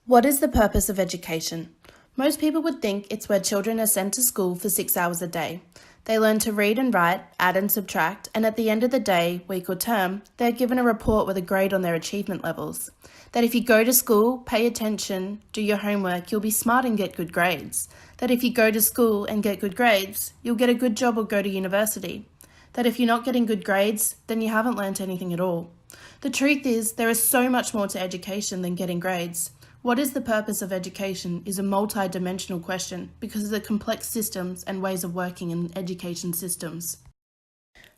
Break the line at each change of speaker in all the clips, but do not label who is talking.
What is the purpose of education? Most people would think it's where children are sent to school for 6 hours a day. They learn to read and write, add and subtract, and at the end of the day, week or term, they're given a report with a grade on their achievement levels. That if you go to school, pay attention, do your homework, you'll be smart and get good grades. That if you go to school and get good grades, you'll get a good job or go to university. That if you're not getting good grades, then you haven't learnt anything at all. The truth is, there is so much more to education than getting grades. What is the purpose of education is a multi-dimensional question because of the complex systems and ways of working in education systems.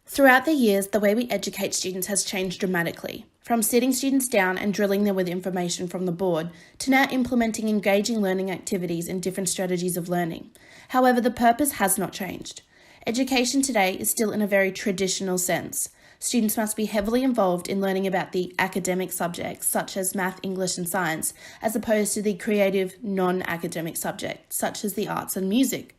Throughout the years, the way we educate students has changed dramatically, from sitting students down and drilling them with information from the board to now implementing engaging learning activities and different strategies of learning. However, the purpose has not changed. Education today is still in a very traditional sense. Students must be heavily involved in learning about the academic subjects, such as math, English and science, as opposed to the creative, non-academic subjects, such as the arts and music.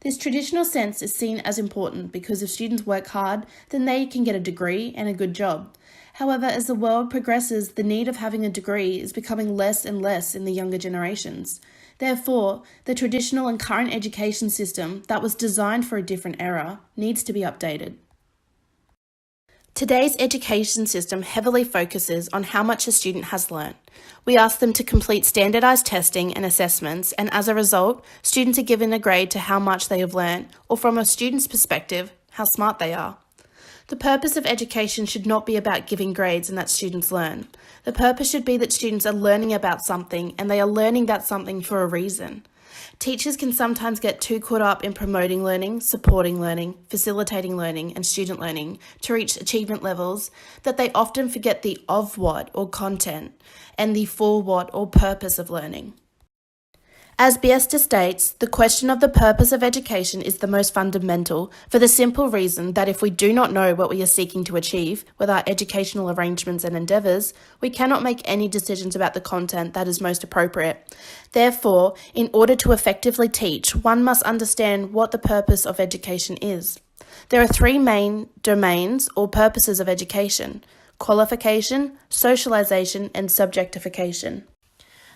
This traditional sense is seen as important because if students work hard, then they can get a degree and a good job. However, as the world progresses, the need of having a degree is becoming less and less in the younger generations. Therefore, the traditional and current education system that was designed for a different era needs to be updated. Today's education system heavily focuses on how much a student has learnt. We ask them to complete standardised testing and assessments, and as a result, students are given a grade to how much they have learnt, or from a student's perspective, how smart they are. The purpose of education should not be about giving grades and that students learn. The purpose should be that students are learning about something, and they are learning that something for a reason. Teachers can sometimes get too caught up in promoting learning, supporting learning, facilitating learning, and student learning to reach achievement levels that they often forget the of what or content and the for what or purpose of learning. As Biesta states, the question of the purpose of education is the most fundamental for the simple reason that if we do not know what we are seeking to achieve with our educational arrangements and endeavours, we cannot make any decisions about the content that is most appropriate. Therefore, in order to effectively teach, one must understand what the purpose of education is. There are three main domains or purposes of education: qualification, socialisation, and subjectification.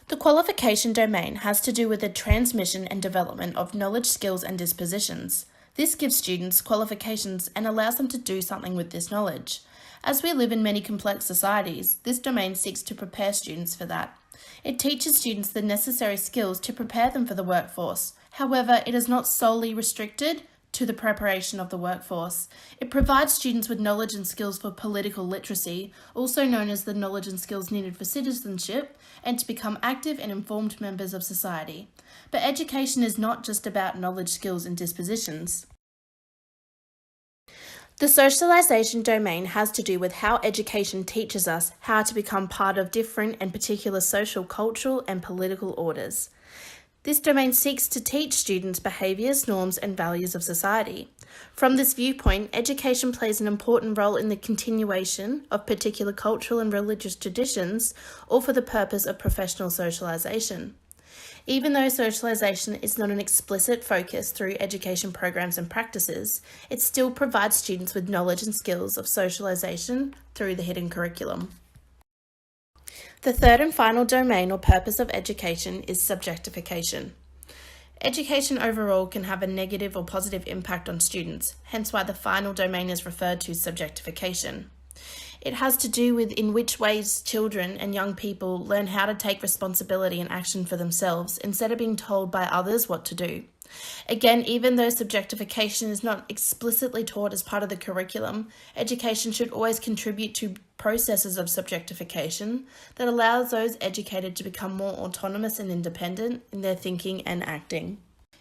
The qualification domain has to do with the transmission and development of knowledge, skills, and dispositions. This gives students qualifications and allows them to do something with this knowledge. As we live in many complex societies, this domain seeks to prepare students for that. It teaches students the necessary skills to prepare them for the workforce. However, it is not solely restricted to the preparation of the workforce. It provides students with knowledge and skills for political literacy, also known as the knowledge and skills needed for citizenship, and to become active and informed members of society. But education is not just about knowledge, skills, and dispositions. The socialisation domain has to do with how education teaches us how to become part of different and particular social, cultural, and political orders. This domain seeks to teach students behaviours, norms, and values of society. From this viewpoint, education plays an important role in the continuation of particular cultural and religious traditions, or for the purpose of professional socialisation. Even though socialisation is not an explicit focus through education programs and practices, it still provides students with knowledge and skills of socialisation through the hidden curriculum. The third and final domain or purpose of education is subjectification. Education overall can have a negative or positive impact on students, hence why the final domain is referred to as subjectification. It has to do with in which ways children and young people learn how to take responsibility and action for themselves instead of being told by others what to do. Again, even though subjectification is not explicitly taught as part of the curriculum, education should always contribute to processes of subjectification that allows those educated to become more autonomous and independent in their thinking and acting.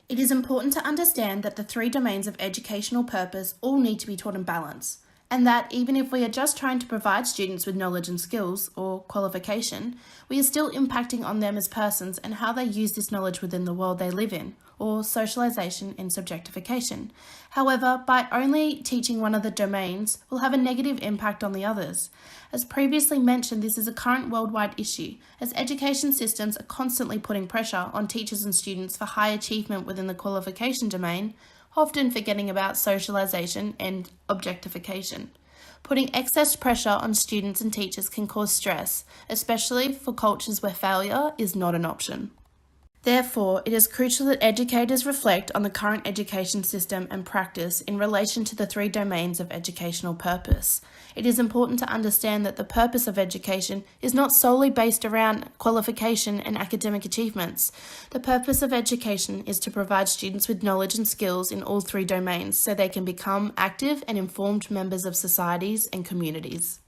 It is important to understand that the three domains of educational purpose all need to be taught in balance, and that even if we are just trying to provide students with knowledge and skills, or qualification, we are still impacting on them as persons and how they use this knowledge within the world they live in, or socialisation and subjectification. However, by only teaching one of the domains will have a negative impact on the others. As previously mentioned, this is a current worldwide issue, as education systems are constantly putting pressure on teachers and students for high achievement within the qualification domain, often forgetting about socialisation and objectification. Putting excess pressure on students and teachers can cause stress, especially for cultures where failure is not an option. Therefore, it is crucial that educators reflect on the current education system and practice in relation to the three domains of educational purpose. It is important to understand that the purpose of education is not solely based around qualification and academic achievements. The purpose of education is to provide students with knowledge and skills in all three domains so they can become active and informed members of societies and communities.